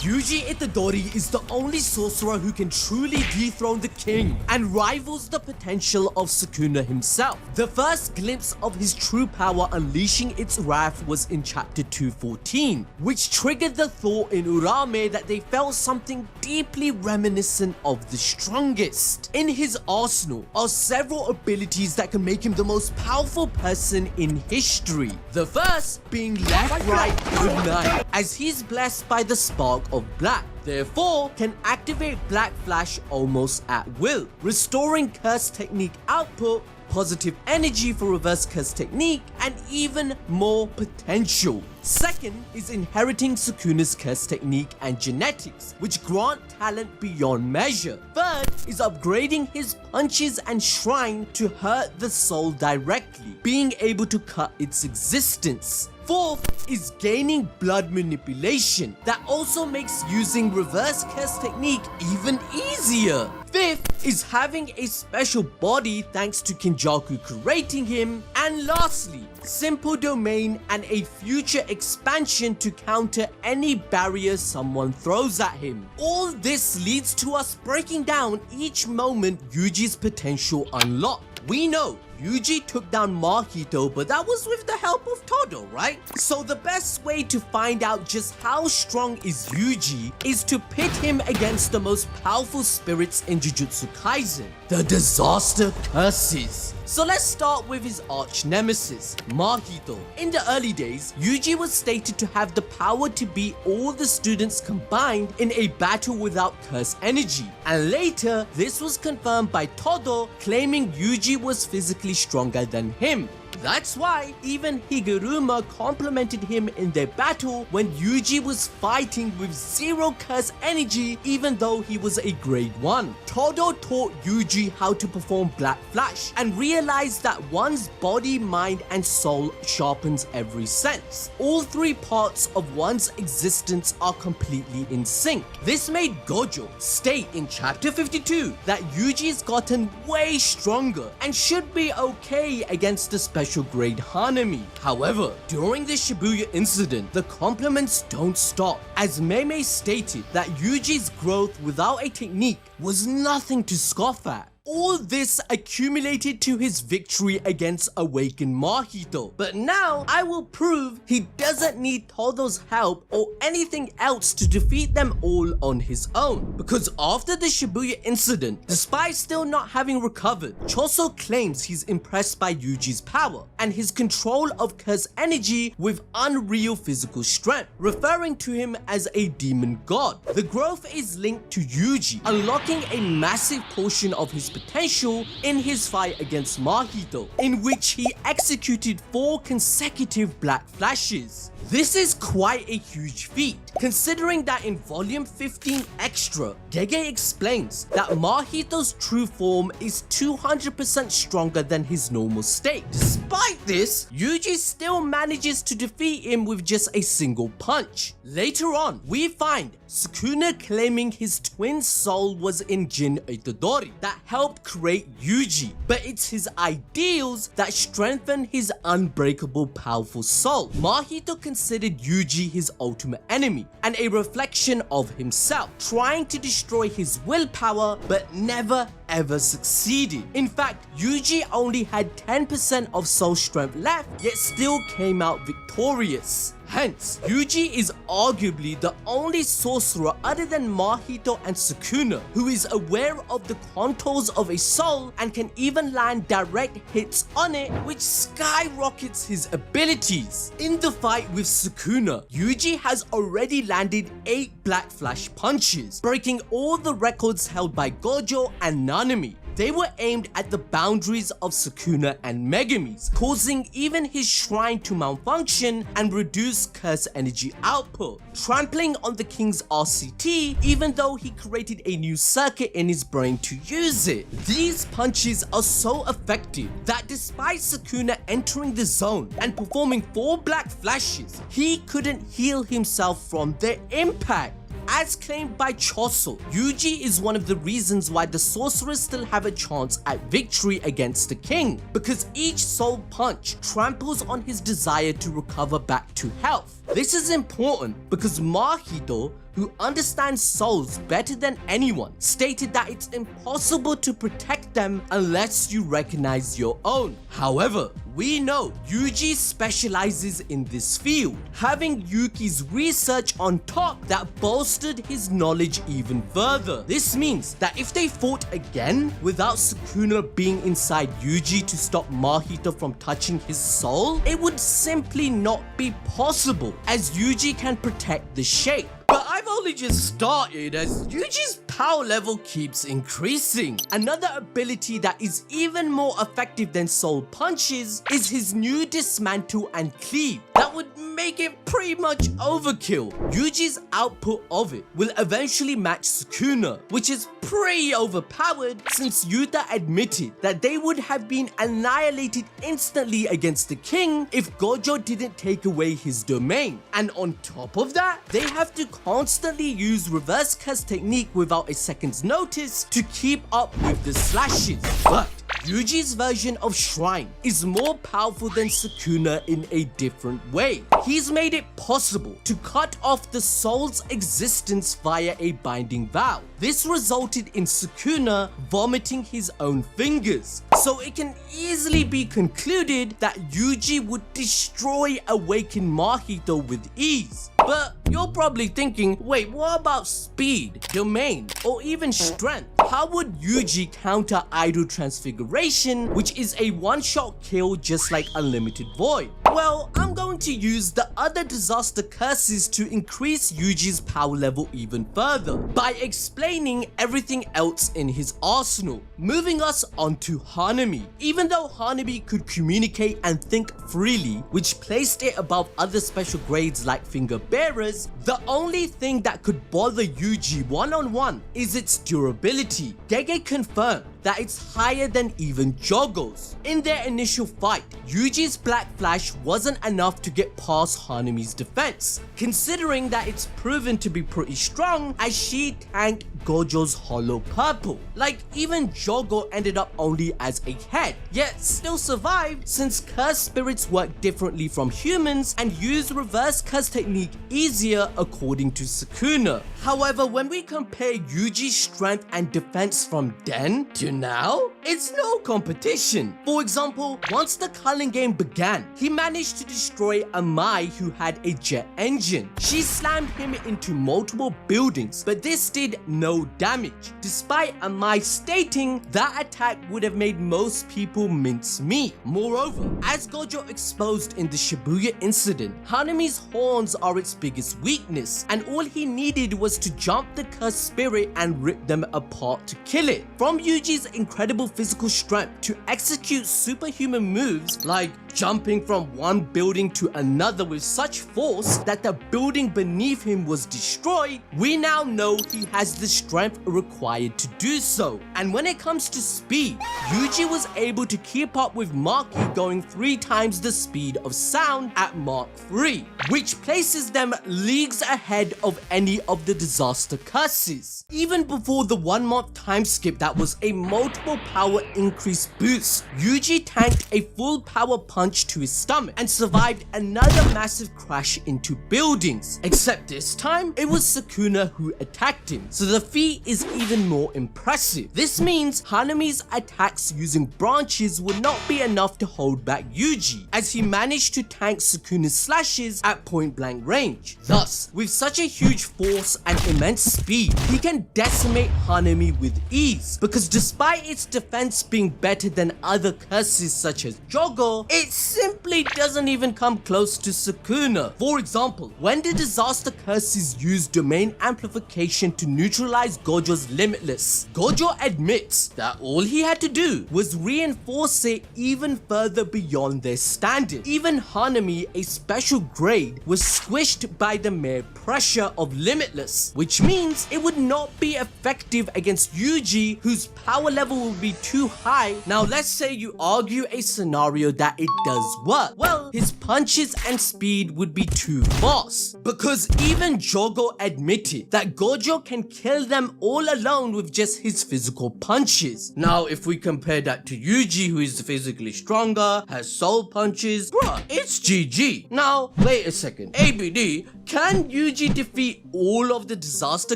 Yuji Itadori is the only sorcerer who can truly dethrone the king and rivals the potential of Sukuna himself. The first glimpse of his true power unleashing its wrath was in chapter 214, which triggered the thought in Urame that they felt something deeply reminiscent of the strongest. In his arsenal are several abilities that can make him the most powerful person in history. The first being left, right, good night, as he's blessed by the spark of black. Therefore, can activate Black Flash almost at will, restoring curse technique output, positive energy for reverse curse technique, and even more potential. Second is inheriting Sukuna's curse technique and genetics, which grant talent beyond measure. Third is upgrading his punches and shrine to hurt the soul directly, being able to cut its existence. Fourth is gaining blood manipulation that also makes using reverse curse technique even easier. Fifth is having a special body thanks to Kinjaku creating him. And lastly, simple domain and a future expansion to counter any barrier someone throws at him. All this leads to us breaking down each moment Yuji's potential unlocked. We know Yuji took down Mahito, but that was with the help of Todo, right? So the best way to find out just how strong is Yuji is to pit him against the most powerful spirits in Jujutsu Kaisen, the Disaster Curses. So let's start with his arch nemesis, Mahito. In the early days, Yuji was stated to have the power to beat all the students combined in a battle without curse energy, and later this was confirmed by Todo, claiming Yuji was physically stronger than him. That's why even Higuruma complimented him in their battle when Yuji was fighting with zero curse energy even though he was a grade 1. Todo taught Yuji how to perform Black Flash and realized that one's body, mind and soul sharpens every sense. All three parts of one's existence are completely in sync. This made Gojo state in chapter 52 that Yuji's gotten way stronger and should be okay against the special grade Hanami. However, during the Shibuya incident, the compliments don't stop, as Meme stated that Yuji's growth without a technique was nothing to scoff at. All this accumulated to his victory against awakened Mahito. But now I will prove he doesn't need Todo's help or anything else to defeat them all on his own. Because after the Shibuya incident, despite still not having recovered, Choso claims he's impressed by Yuji's power and his control of curse energy with unreal physical strength, referring to him as a demon god. The growth is linked to Yuji unlocking a massive portion of his potential in his fight against Mahito, in which he executed 4 consecutive Black Flashes. This is quite a huge feat, considering that in volume 15 extra, Gege explains that Mahito's true form is 200% stronger than his normal state. Despite this, Yuji still manages to defeat him with just a single punch. Later on, we find Sukuna claiming his twin soul was in Jin Itadori that helped create Yuji, but it's his ideals that strengthen his unbreakable powerful soul. Mahito considered Yuji his ultimate enemy and a reflection of himself, trying to destroy his willpower but never ever succeeded. In fact, Yuji only had 10% of soul strength left, yet still came out victorious. Hence, Yuji is arguably the only sorcerer other than Mahito and Sukuna who is aware of the contours of a soul and can even land direct hits on it, which skyrockets his abilities. In the fight with Sukuna, Yuji has already landed 8 Black Flash punches, breaking all the records held by Gojo and Nanami. They were aimed at the boundaries of Sukuna and Megami's, causing even his shrine to malfunction and reduce curse energy output, trampling on the king's RCT even though he created a new circuit in his brain to use it. These punches are so effective that despite Sukuna entering the zone and performing 4 Black Flashes, he couldn't heal himself from their impact. As claimed by Choso, Yuji is one of the reasons why the sorcerers still have a chance at victory against the king, because each soul punch tramples on his desire to recover back to health. This is important because Mahito, who understands souls better than anyone, stated that it's impossible to protect them unless you recognize your own. However, we know Yuji specializes in this field, having Yuki's research on top that bolstered his knowledge even further. This means that if they fought again without Sukuna being inside Yuji to stop Mahito from touching his soul, it would simply not be possible, as Yuji can protect the shape. But I've only just started, as Yuji's power level keeps increasing. Another ability that is even more effective than soul punches is his new Dismantle and Cleave. That would make it pretty much overkill. Yuji's output of it will eventually match Sukuna, which is pretty overpowered since Yuta admitted that they would have been annihilated instantly against the king if Gojo didn't take away his domain. And on top of that, they have to constantly use reverse curse technique without a second's notice to keep up with the slashes. But Yuji's version of Shrine is more powerful than Sukuna in a different way. He's made it possible to cut off the soul's existence via a binding vow. This resulted in Sukuna vomiting his own fingers, so it can easily be concluded that Yuji would destroy awakened Mahito with ease. But you're probably thinking, wait, what about speed, domain, or even strength? How would Yuji counter Idol Transfiguration, which is a one-shot kill just like Unlimited Void? Well, I'm going to use the other disaster curses to increase Yuji's power level even further by explaining everything else in his arsenal. Moving us on to Hanami. Even though Hanami could communicate and think freely, which placed it above other special grades like Finger Bearers, the only thing that could bother Yuji one-on-one is its durability. Gege confirmed that it's higher than even Jogo's. In their initial fight, Yuji's Black Flash wasn't enough to get past Hanami's defense, considering that it's proven to be pretty strong as she tanked Gojo's Hollow Purple. Like, even Jogo ended up only as a head, yet still survived since cursed spirits work differently from humans and use reverse curse technique easier according to Sukuna. However, when we compare Yuji's strength and defense from then to now, it's no competition. For example, once the culling game began, he managed to destroy Amai, who had a jet engine. She slammed him into multiple buildings, but this did no damage, despite Amai stating that attack would have made most people mince meat. Moreover, as Gojo exposed in the Shibuya incident, Hanami's horns are its biggest weakness, and all he needed was to jump the cursed spirit and rip them apart to kill it. From Yuji's incredible physical strength to execute superhuman moves like jumping from one building to another with such force that the building beneath him was destroyed, we now know he has the strength required to do so. And when it comes to speed, Yuji was able to keep up with Maki going 3 times the speed of sound at Mark 3, which places them leagues ahead of any of the disaster curses. Even before the 1 month time skip that was a multiple power increase boost, Yuji tanked a full power punch to his stomach and survived another massive crash into buildings. Except this time, it was Sukuna who attacked him, so the feat is even more impressive. This means Hanami's attacks using branches would not be enough to hold back Yuji, as he managed to tank Sukuna's slashes at point blank range. Thus, with such a huge force and immense speed, he can decimate Hanami with ease, because despite its defense being better than other curses such as Jogo, it simply doesn't even come close to Sukuna. For example, when the disaster curses use domain amplification to neutralize Gojo's Limitless, Gojo admits that all he had to do was reinforce it even further beyond their standard. Even Hanami, a special grade, was squished by the mere pressure of Limitless, which means it would not be effective against Yuji, whose power level will be too high. Now let's say you argue a scenario that it does work? Well, his punches and speed would be too fast. Because even Jogo admitted that Gojo can kill them all alone with just his physical punches. Now, if we compare that to Yuji, who is physically stronger, has soul punches, bruh, it's GG. Now, wait a second. ABD, can Yuji defeat all of the disaster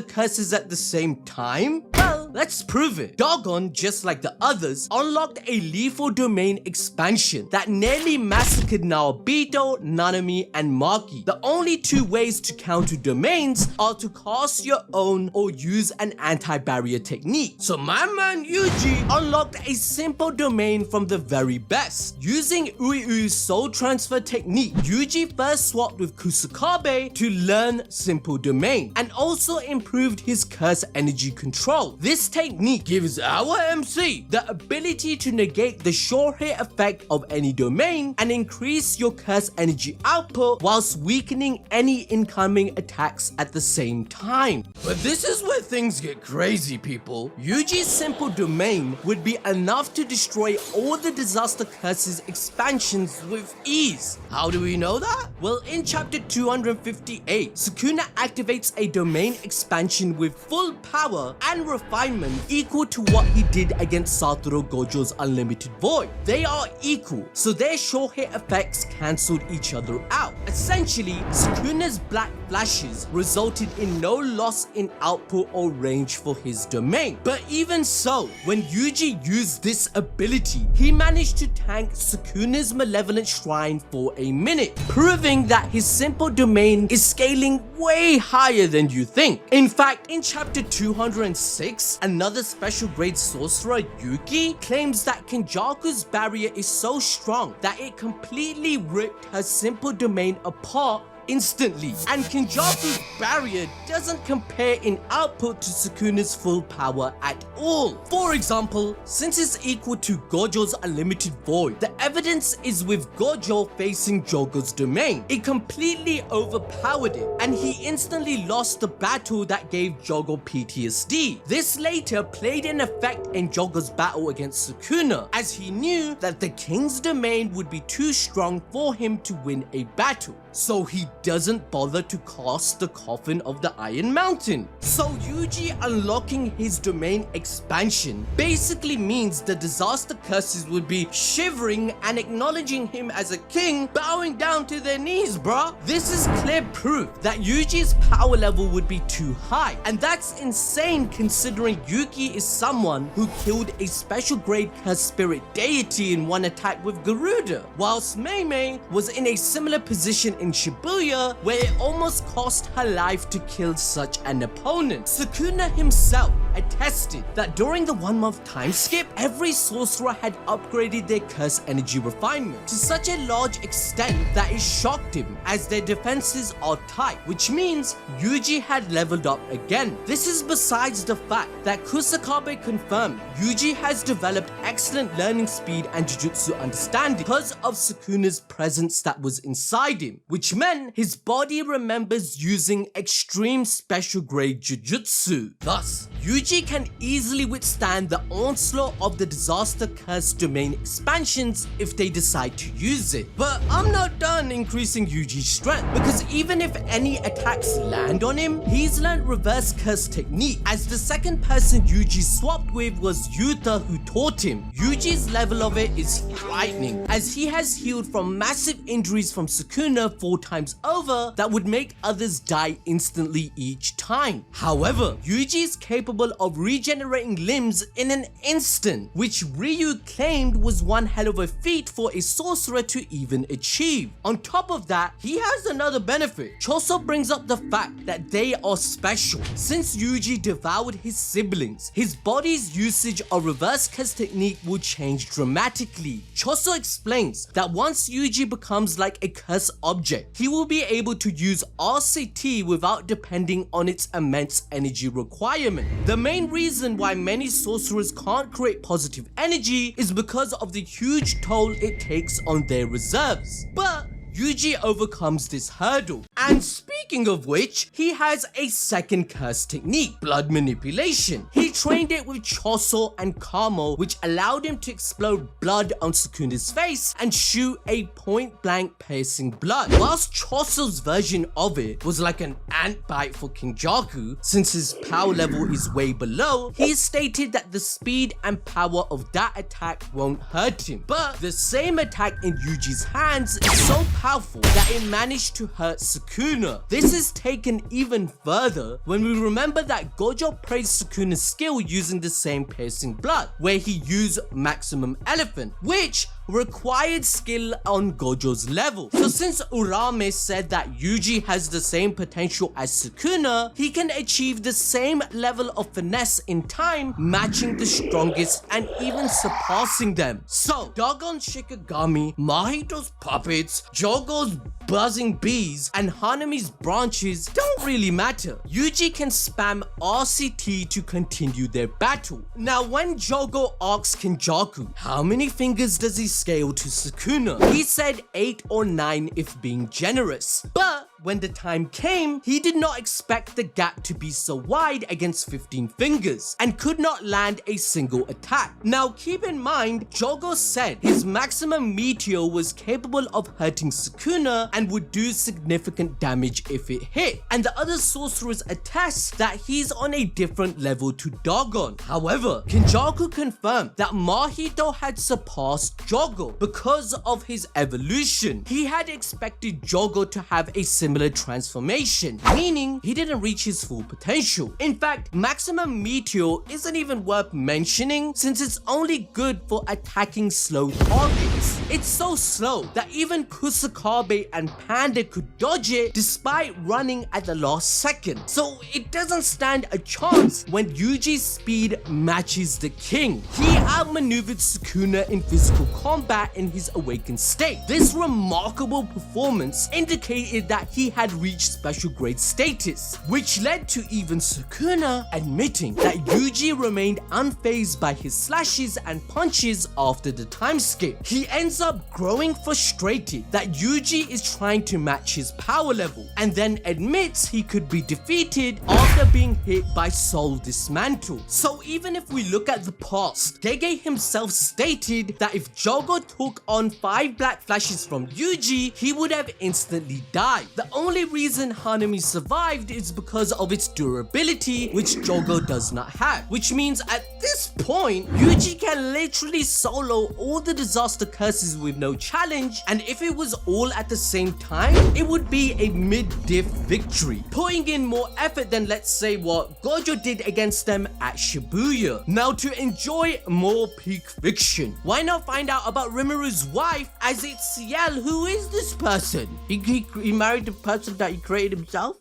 curses at the same time? Well, let's prove it. Dogon, just like the others, unlocked a lethal domain expansion that nearly massacred Naobito, Nanami, and Maki. The only two ways to counter domains are to cast your own or use an anti-barrier technique. So my man Yuji unlocked a simple domain from the very best. Using Uiu's soul transfer technique, Yuji first swapped with Kusakabe to learn simple domain and also improved his curse energy control. This technique gives our MC the ability to negate the sure hit effect of any domain and increase your curse energy output whilst weakening any incoming attacks at the same time. But this is where things get crazy, people. Yuji's simple domain would be enough to destroy all the disaster curses expansions with ease. How do we know that? Well, in chapter 258, Sukuna activates a domain expansion with full power and refinement equal to what he did against Satoru Gojo's Unlimited Void. They are equal, so their sure hit effects cancelled each other out. Essentially, Sukuna's black flashes resulted in no loss in output or range for his domain. But even so, when Yuji used this ability, he managed to tank Sukuna's Malevolent Shrine for a minute, proving that his simple domain is scaling way higher than you think. In fact, in chapter 206, another special grade sorcerer, Yuki, claims that Kenjaku's barrier is so strong that it completely ripped her simple domain apart instantly, and Kenjaku's barrier doesn't compare in output to Sukuna's full power at all. For example, since it's equal to Gojo's Unlimited Void, the evidence is with Gojo facing Jogo's domain. It completely overpowered it, and he instantly lost the battle that gave Jogo PTSD. This later played an effect in Jogo's battle against Sukuna, as he knew that the king's domain would be too strong for him to win a battle. So he doesn't bother to cast the Coffin of the Iron Mountain. So Yuji unlocking his domain expansion basically means the disaster curses would be shivering and acknowledging him as a king, bowing down to their knees, bruh. This is clear proof that Yuji's power level would be too high, and that's insane considering Yuki is someone who killed a special grade cursed spirit deity in one attack with Garuda, whilst Mei Mei was in a similar position in Shibuya where it almost cost her life to kill such an opponent. Sukuna himself attested that during the 1 month time skip, every sorcerer had upgraded their curse energy refinement to such a large extent that it shocked him, as their defenses are tight, which means Yuji had leveled up again. This is besides the fact that Kusakabe confirmed Yuji has developed excellent learning speed and Jujutsu understanding because of Sukuna's presence that was inside him, which meant his body remembers using extreme special grade Jujutsu. Thus, Yuji can easily withstand the onslaught of the disaster curse domain expansions if they decide to use it. But I'm not done increasing Yuji's strength, because even if any attacks land on him, he's learned reverse curse technique, as the second person Yuji swapped with was Yuta, who taught him. Yuji's level of it is frightening, as he has healed from massive injuries from Sukuna 4 times over that would make others die instantly each time. However, Yuji is capable of regenerating limbs in an instant, which Ryu claimed was one hell of a feat for a sorcerer to even achieve. On top of that, he has another benefit. Choso brings up the fact that they are special. Since Yuji devoured his siblings, his body's usage of reverse curse technique will change dramatically. Choso explains that once Yuji becomes like a curse object, he will be able to use RCT without depending on its immense energy requirement. The main reason why many sorcerers can't create positive energy is because of the huge toll it takes on their reserves. But Yuji overcomes this hurdle, And speaking of which, he has a second curse technique, blood manipulation. He trained it with Choso and Kamo, which allowed him to explode blood on Sukuna's face and shoot a point-blank piercing blood. Whilst Choso's version of it was like an ant bite for Kinjaku, since his power level is way below, he stated that the speed and power of that attack won't hurt him. But the same attack in Yuji's hands is so powerful that it managed to hurt Sukuna. This is taken even further when we remember that Gojo praised Sukuna's skill using the same piercing blood, where he used Maximum Elephant, which required skill on Gojo's level. So since Urame said that Yuji has the same potential as Sukuna, he can achieve the same level of finesse in time, matching the strongest and even surpassing them. So Dagon's Shikigami, Mahito's puppets, Jogo's buzzing bees, and Hanami's branches don't really matter. Yuji can spam RCT to continue their battle. Now when Jogo asks Kinjaku, how many fingers does he scale to Sukuna? He said 8 or 9 if being generous. But when the time came, he did not expect the gap to be so wide against 15 fingers and could not land a single attack. Now keep in mind, Jogo said his maximum meteor was capable of hurting Sukuna and would do significant damage if it hit, and the other sorcerers attest that he's on a different level to Dagon. However, Kinjaku confirmed that Mahito had surpassed Jogo because of his evolution. He had expected Jogo to have a similar transformation, meaning he didn't reach his full potential. In fact, Maximum Meteor isn't even worth mentioning since it's only good for attacking slow targets. It's so slow that even Kusakabe and Panda could dodge it despite running at the last second. So it doesn't stand a chance when Yuji's speed matches the king. He outmaneuvered Sukuna in physical combat in his awakened state. This remarkable performance indicated that he had reached special grade status, which led to even Sukuna admitting that Yuji remained unfazed by his slashes and punches after the time skip. He ends up growing frustrated that Yuji is trying to match his power level, and then admits he could be defeated after being hit by Soul Dismantle. So even if we look at the past, Gege himself stated that if Jogo took on 5 black flashes from Yuji, he would have instantly died. The only reason Hanami survived is because of its durability, which Jogo does not have, which means at this point, Yuji can literally solo all the disaster curses with no challenge, and if it was all at the same time, it would be a mid-diff victory, putting in more effort than, let's say, what Gojo did against them at Shibuya. Now to enjoy more peak fiction, why not find out about Rimuru wife, as it's Ciel. Who is this person? He married the person that he created himself?